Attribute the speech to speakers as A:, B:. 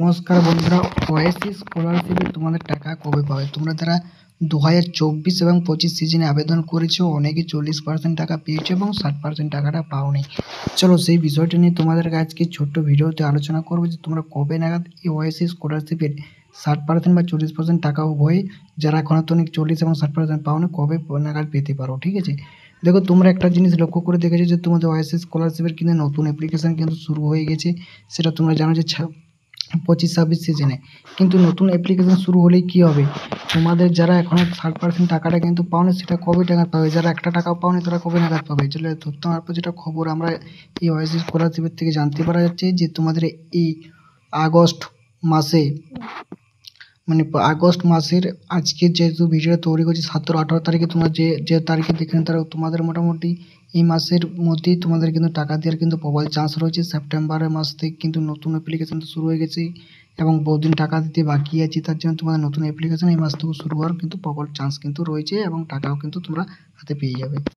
A: নমস্কার বন্ধুরা, ওয়াইসি স্কলারশিপে তোমাদের টাকা কবে পাবে? তোমরা যারা 2024 এবং 25 সিজনে আবেদন করেছো, অনেকে 40% টাকা পেয়েছো এবং 60% টাকাটা পাওনি। চলো সেই বিষয়টা নিয়ে তোমাদের আজকে ছোট্ট ভিডিওতে আলোচনা করবো যে তোমরা কবে নাগাদ এই ওয়াইসি স্কলারশিপের 60% বা 40% টাকা উভয়, যারা এখনো তো 40 এবং 60% পাওনি, কবে নাগাদ পেতে পারো। ঠিক আছে, দেখো তোমরা একটা জিনিস লক্ষ্য করে দেখেছো যে তোমাদের ওয়াইসি স্কলারশিপের কিন্তু নতুন অ্যাপ্লিকেশন কিন্তু শুরু হয়ে গেছে। সেটা তোমরা জানো যে 25-26 সিজনে কিন্তু নতুন অ্যাপ্লিকেশন শুরু হলেই কী হবে, তোমাদের যারা এখনও 60% টাকাটা কিন্তু পাওনি, সেটা কবে টাকা পাবে? যারা একটা টাকাও পাওনি তারা কবে নাগাদ পাবে? চলে তোমার যেটা খবর আমরা এই ওয়াইসি স্কলারশিপের থেকে জানতে পারা যাচ্ছে যে তোমাদের এই আগস্ট মাসে, মানে আগস্ট মাসের আজকে যেহেতু ভিডিওটা তৈরি করছি 17-18 তারিখে, তোমরা যে তারিখে দেখেন তারা তোমাদের মোটামুটি এই মাসের মধ্যেই তোমাদের কিন্তু টাকা দেওয়ার কিন্তু প্রবল চান্স রয়েছে। সেপ্টেম্বরের মাস থেকে কিন্তু নতুন অ্যাপ্লিকেশন শুরু হয়ে গেছে এবং বহুদিন টাকা দিতে বাকি আছে, তার জন্য তোমাদের নতুন অ্যাপ্লিকেশন এই মাস থেকে শুরু হওয়ার কিন্তু প্রবল চান্স কিন্তু রয়েছে এবং টাকাও কিন্তু তোমরা হাতে পেয়ে যাবে।